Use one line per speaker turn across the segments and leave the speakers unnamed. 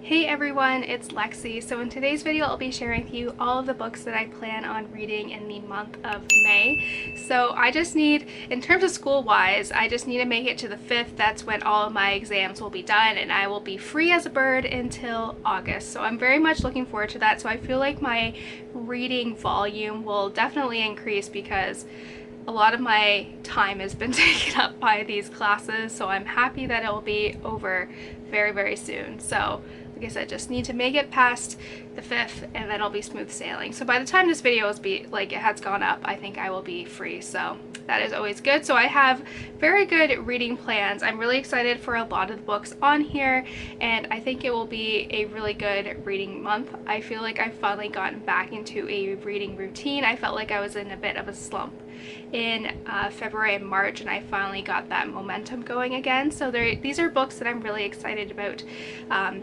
Hey everyone, it's Lexie. So in today's video I'll be sharing with you all of the books that I plan on reading in the month of May. So I just need, in terms of school-wise, I just need to make it to the 5th. That's when all of my exams will be done and I will be free as a bird until August. So I'm very much looking forward to that. So I feel like my reading volume will definitely increase because a lot of my time has been taken up by these classes, so I'm happy that it will be over very, very soon. So like I said, just need to make it past the 5th and then I'll be smooth sailing. So by the time this video it has gone up, I think I will be free. So that is always good. So I have very good reading plans. I'm really excited for a lot of the books on here and I think it will be a really good reading month. I feel like I've finally gotten back into a reading routine. I felt like I was in a bit of a slump in February and March, and I finally got that momentum going again. So these are books that I'm really excited about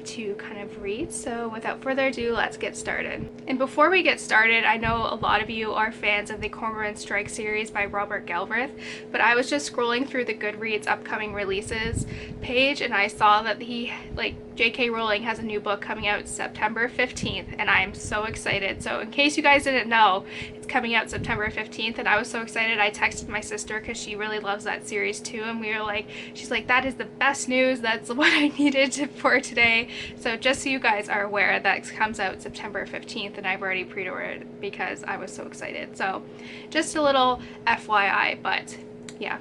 to kind of read. So without further ado, let's get started. And before we get started, I know a lot of you are fans of the Cormoran Strike series by Robert Galbraith, but I was just scrolling through the Goodreads upcoming releases page and I saw that J.K. Rowling has a new book coming out September 15th and I am so excited. So in case you guys didn't know, it's coming out September 15th and I was so excited. I texted my sister because she really loves that series too, and we were like, she's like, that is the best news, that's what I needed for today. So just so you guys are aware, that comes out September 15th and I've already pre-ordered because I was so excited. So just a little FYI, but yeah.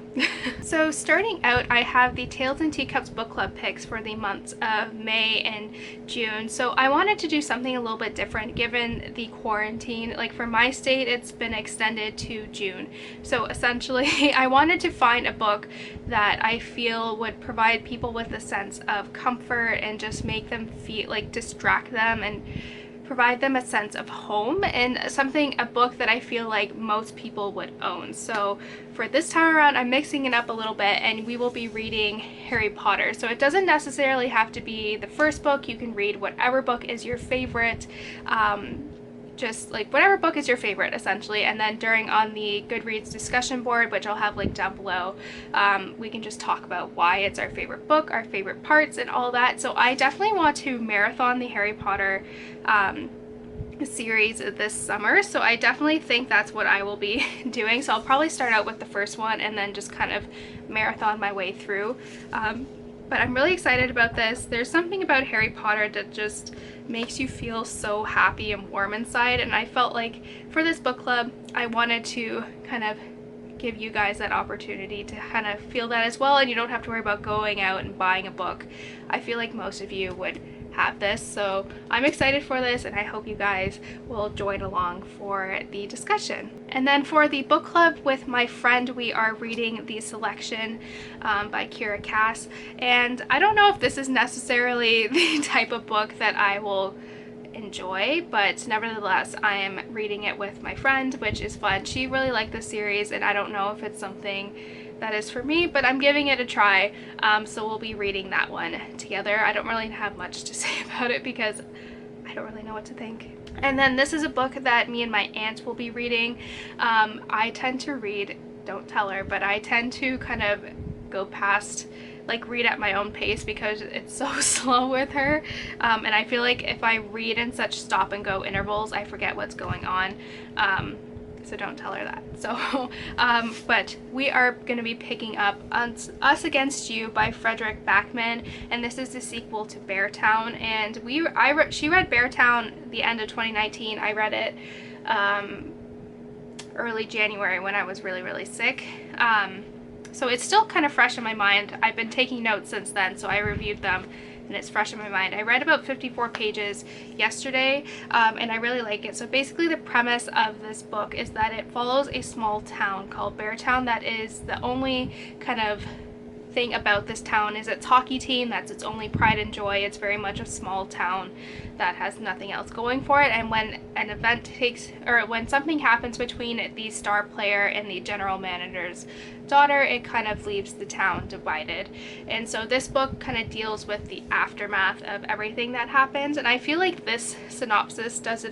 So starting out, I have the Tales and Teacups book club picks for the months of May and June. So I wanted to do something a little bit different given the quarantine. Like for my state, it's been extended to June. So essentially, I wanted to find a book that I feel would provide people with a sense of comfort and just make them feel like distract them and provide them a sense of home, and a book that I feel like most people would own. So for this time around, I'm mixing it up a little bit and we will be reading Harry Potter. So it doesn't necessarily have to be the first book. You can read whatever book is your favorite. Just like whatever book is your favorite essentially, and then on the Goodreads discussion board, which I'll have linked down below, we can just talk about why it's our favorite book, our favorite parts and all that. So I definitely want to marathon the Harry Potter series this summer, so I definitely think that's what I will be doing. So I'll probably start out with the first one and then just kind of marathon my way through. But I'm really excited about this. There's something about Harry Potter that just makes you feel so happy and warm inside, and I felt like for this book club I wanted to kind of give you guys that opportunity to kind of feel that as well, and you don't have to worry about going out and buying a book. I feel like most of you would have this, so I'm excited for this and I hope you guys will join along for the discussion. And then for the book club with my friend, we are reading The Selection by Kiera, and I don't know if this is necessarily the type of book that I will enjoy, but nevertheless I am reading it with my friend, which is fun. She really liked the series and I don't know if it's something that is for me, but I'm giving it a try. So we'll be reading that one together. I don't really have much to say about it because I don't really know what to think. And then this is a book that me and my aunt will be reading. I tend to read, don't tell her, but I tend to kind of go past, like read at my own pace because it's so slow with her, and I feel like if I read in such stop and go intervals, I forget what's going on. So don't tell her that. So but we are going to be picking up Us Against You by Frederick Backman, and this is the sequel to Beartown, and she read Beartown the end of 2019. I read it early January when I was really sick. So it's still kind of fresh in my mind. I've been taking notes since then, so I reviewed them and it's fresh in my mind. I read about 54 pages yesterday, and I really like it. So basically the premise of this book is that it follows a small town called Beartown. That is the only kind of thing about this town is its hockey team. That's its only pride and joy. It's very much a small town that has nothing else going for it, and when when something happens between the star player and the general manager's daughter, it kind of leaves the town divided. And so this book kind of deals with the aftermath of everything that happens, and I feel like this synopsis does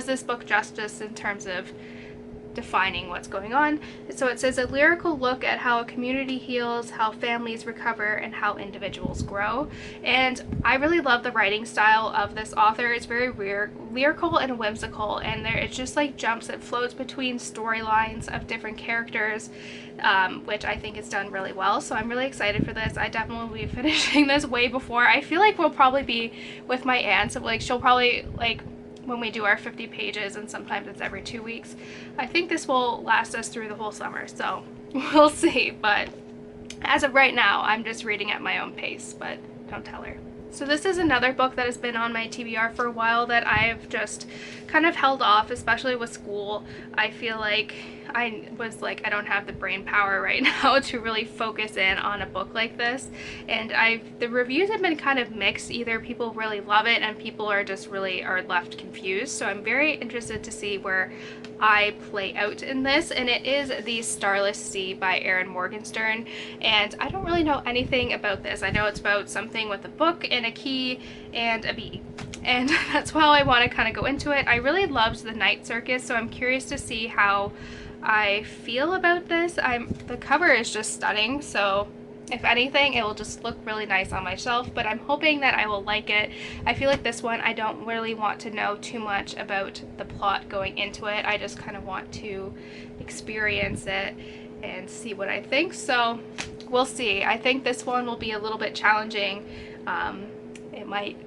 this book justice in terms of defining what's going on. So it says a lyrical look at how a community heals, how families recover, and how individuals grow. And I really love the writing style of this author. It's very lyrical and whimsical, and it just like jumps and floats between storylines of different characters, which I think is done really well. So I'm really excited for this. I definitely will be finishing this way before. I feel like we'll probably be with my aunt, so like she'll probably like when we do our 50 pages, and sometimes it's every 2 weeks. I think this will last us through the whole summer, so we'll see. But as of right now, I'm just reading at my own pace, but don't tell her. So this is another book that has been on my TBR for a while that I've just kind of held off, especially with school. I feel like I don't have the brain power right now to really focus in on a book like this. And the reviews have been kind of mixed. Either people really love it and people are just really left confused. So I'm very interested to see where I play out in this. And it is the Starless Sea by Erin Morgenstern. And I don't really know anything about this. I know it's about something with a book and a key and a bee. And that's why I want to kind of go into it. I really loved the Night Circus, so I'm curious to see how I feel about this. The cover is just stunning, so if anything it will just look really nice on my shelf, but I'm hoping that I will like it. I feel like this one I don't really want to know too much about the plot going into it. I just kind of want to experience it and see what I think, so we'll see. I think this one will be a little bit challenging.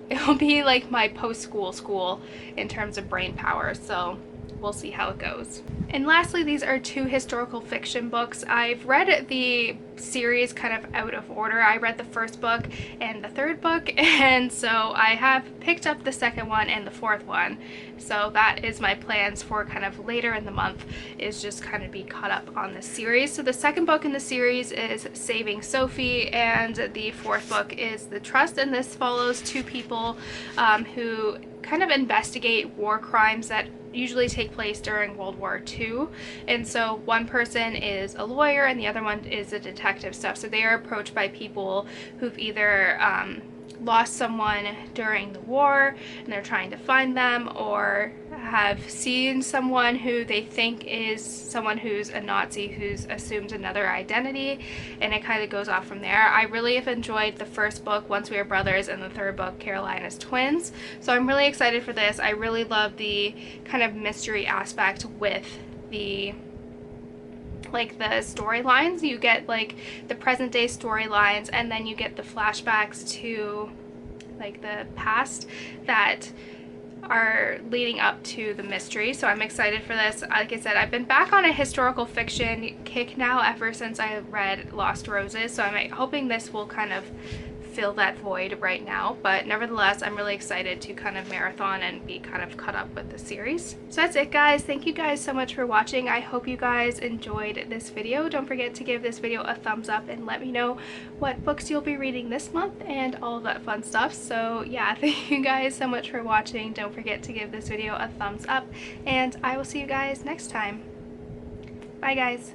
It'll be like my post-school in terms of brain power, so we'll see how it goes. And lastly, these are 2 historical fiction books. I've read the series kind of out of order. I read the first book and the third book, and so I have picked up the second one and the fourth one. So that is my plans for kind of later in the month, is just kind of be caught up on the series. So the second book in the series is Saving Sophie, and the fourth book is The Trust, and this follows 2 people who kind of investigate war crimes that usually take place during World War II. And so one person is a lawyer and the other one is a detective stuff. So they are approached by people who've either lost someone during the war and they're trying to find them, or have seen someone who they think is someone who's a Nazi who's assumed another identity, and it kind of goes off from there. I really have enjoyed the first book, Once We Were Brothers, and the third book, Carolina's Twins, so I'm really excited for this. I really love the kind of mystery aspect with the storylines. You get like the present day storylines, and then you get the flashbacks to like the past that are leading up to the mystery. So I'm excited for this. Like I said, I've been back on a historical fiction kick now ever since I read Lost Roses, so I'm hoping this will kind of fill that void right now, but nevertheless I'm really excited to kind of marathon and be kind of caught up with the series. So that's it, guys. Thank you guys so much for watching. I hope you guys enjoyed this video. Don't forget to give this video a thumbs up and let me know what books you'll be reading this month and all of that fun stuff. So yeah, thank you guys so much for watching. Don't forget to give this video a thumbs up, and I will see you guys next time. Bye, guys.